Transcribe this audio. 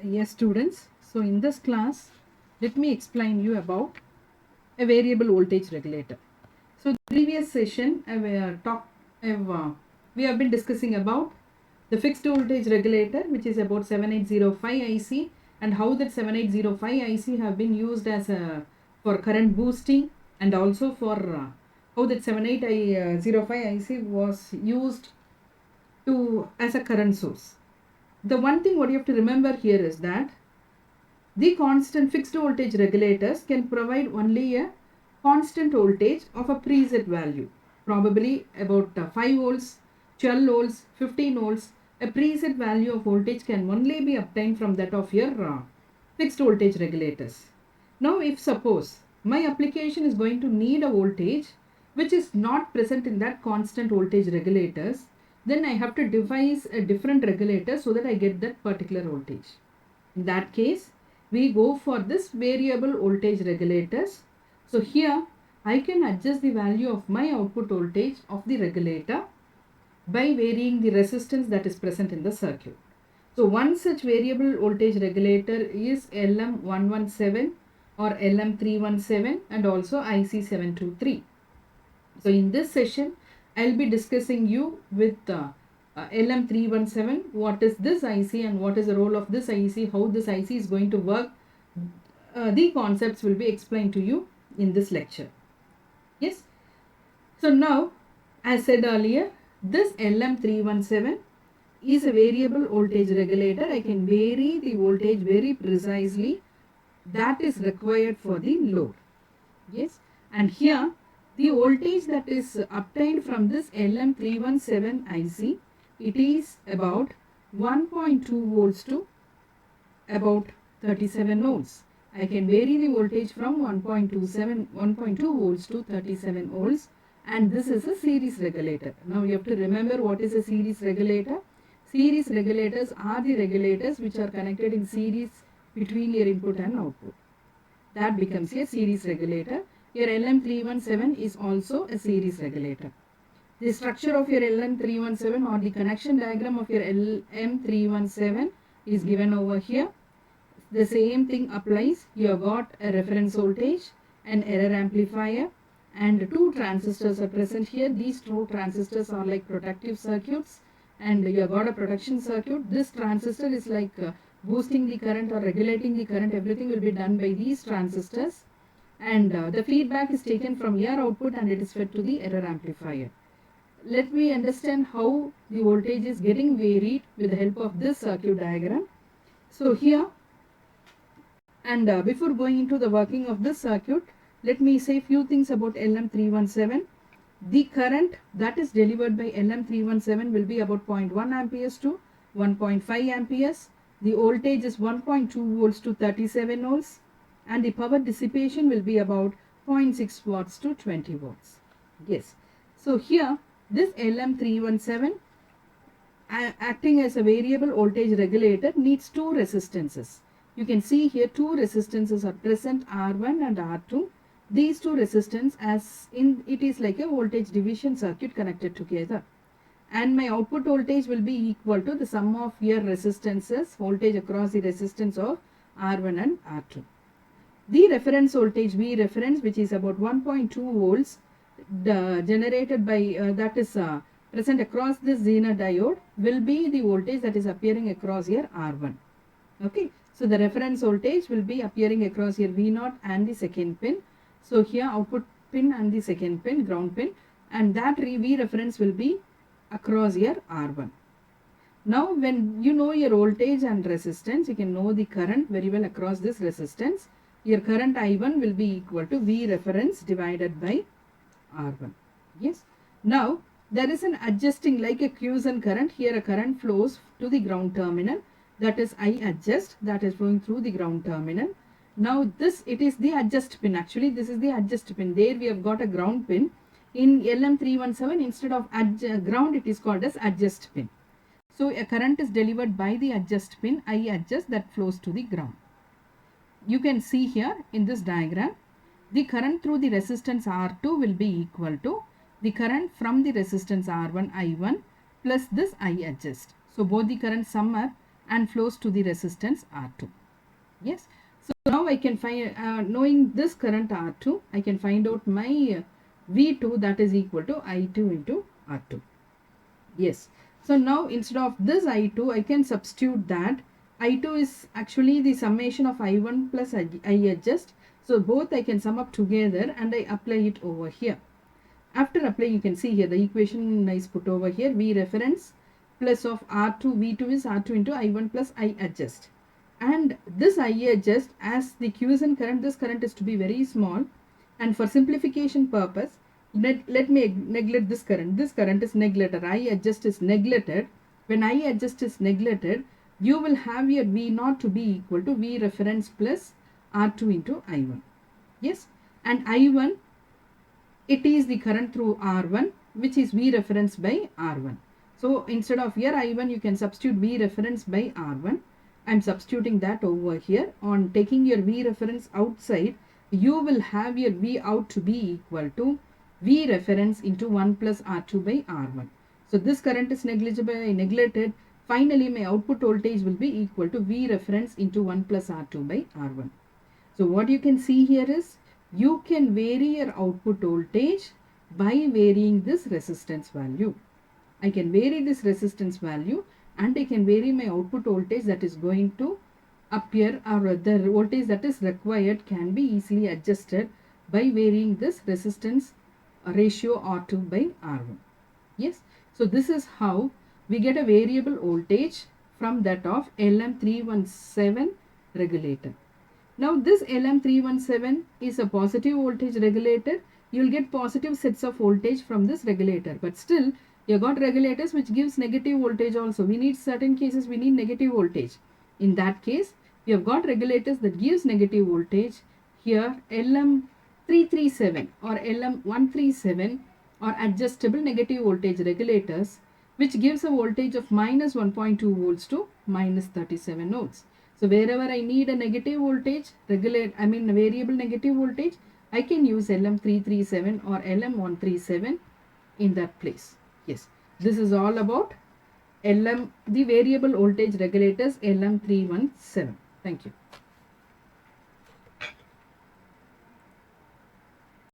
Yes, students. So in this class, let me explain you about a variable voltage regulator. So the previous session, we have been discussing about the fixed voltage regulator, which is about 7805 IC, and how that 7805 IC have been used as a for current boosting, and also for how that 7805 IC was used to as a current source. The one thing what you have to remember here is that the constant fixed voltage regulators can provide only a constant voltage of a preset value, probably about 5 volts, 12 volts, 15 volts. A preset value of voltage can only be obtained from that of your fixed voltage regulators. Now, if suppose my application is going to need a voltage which is not present in that constant voltage regulators, then I have to devise a different regulator so that I get that particular voltage. In that case, we go for this variable voltage regulators. So here I can adjust the value of my output voltage of the regulator by varying the resistance that is present in the circuit. So one such variable voltage regulator is LM117 or LM317 and also IC723. So in this session, I'll be discussing you with LM317, what is this IC and what is the role of this IC, how this IC is going to work. The concepts will be explained to you in this lecture. Yes. So now, as said earlier, this LM317 is a variable voltage regulator. I can vary the voltage very precisely that is required for the load. Yes. And here, the voltage that is obtained from this LM317 IC, it is about 1.2 volts to about 37 volts. I can vary the voltage from 1.2 volts to 37 volts, and this is a series regulator. Now you have to remember what is a series regulator. Series regulators are the regulators which are connected in series between your input and output. That becomes a series regulator. Your LM317 is also a series regulator. The structure of your LM317 or the connection diagram of your LM317 is given over here. The same thing applies. You have got a reference voltage, an error amplifier, and two transistors are present here. These two transistors are like protective circuits, and you have got a protection circuit. This transistor is like boosting the current or regulating the current. Everything will be done by these transistors, and the feedback is taken from your output and it is fed to the error amplifier. Let me understand how the voltage is getting varied with the help of this circuit diagram. So here, and before going into the working of this circuit, let me say few things about LM317. The current that is delivered by LM317 will be about 0.1 amperes to 1.5 amperes. The voltage is 1.2 volts to 37 volts, and the power dissipation will be about 0.6 watts to 20 watts. Yes. So here, this LM317 acting as a variable voltage regulator needs two resistances. You can see here two resistances are present, R1 and R2. These two resistance it is like a voltage division circuit connected together. And my output voltage will be equal to the sum of your resistances, voltage across the resistance of R1 and R2. The reference voltage V reference, which is about 1.2 volts, generated by that is present across this Zener diode, will be the voltage that is appearing across here R1. Okay. So the reference voltage will be appearing across here V0 and the second pin. So here output pin and the second pin, ground pin, and that V reference will be across here R1. Now when you know your voltage and resistance, you can know the current very well across this resistance. Your current I1 will be equal to V reference divided by R1. Yes. Now there is an adjusting like a quiescent current. Here a current flows to the ground terminal. That is I adjust, that is flowing through the ground terminal. Now this, it is the adjust pin. Actually this is the adjust pin. There we have got a ground pin. In LM317, instead of ground, it is called as adjust pin. So a current is delivered by the adjust pin, I adjust, that flows to the ground. You can see here in this diagram, the current through the resistance R2 will be equal to the current from the resistance R1 I1 plus this I adjust. So both the current sum are and flows to the resistance R2. Yes. So now I can find, knowing this current R2, I can find out my V2, that is equal to I2 into R2. Yes. So now instead of this I2, I can substitute that. I2 is actually the summation of I1 plus I adjust. So both I can sum up together and I apply it over here. After applying, you can see here the equation is put over here. V reference plus of R2, V2 is R2 into I1 plus I adjust. And this I adjust, as the quiescent current, this current is to be very small. And for simplification purpose, let me neglect this current. This current is neglected. I adjust is neglected. When I adjust is neglected, you will have your V0 to be equal to V reference plus R2 into I1. Yes. And I1, it is the current through R1, which is V reference by R1. So instead of here I1, you can substitute V reference by R1. I'm substituting that over here. On taking your V reference outside, you will have your V out to be equal to V reference into 1 plus R2 by R1. So this current is negligible, I neglected. Finally, my output voltage will be equal to V reference into 1 plus R2 by R1. So what you can see here is, you can vary your output voltage by varying this resistance value. I can vary this resistance value and I can vary my output voltage that is going to appear, or the voltage that is required can be easily adjusted by varying this resistance ratio R2 by R1. Yes. So this is how we get a variable voltage from that of LM317 regulator. Now this LM317 is a positive voltage regulator. You will get positive sets of voltage from this regulator. But still, you got regulators which gives negative voltage also. We need certain cases, we need negative voltage. In that case, we have got regulators that gives negative voltage. Here LM337 or LM137 are adjustable negative voltage regulators, which gives a voltage of minus 1.2 volts to minus 37 volts. So wherever I need a negative voltage, variable negative voltage, I can use LM337 or LM137 in that place. Yes, this is all about the variable voltage regulators LM317. Thank you.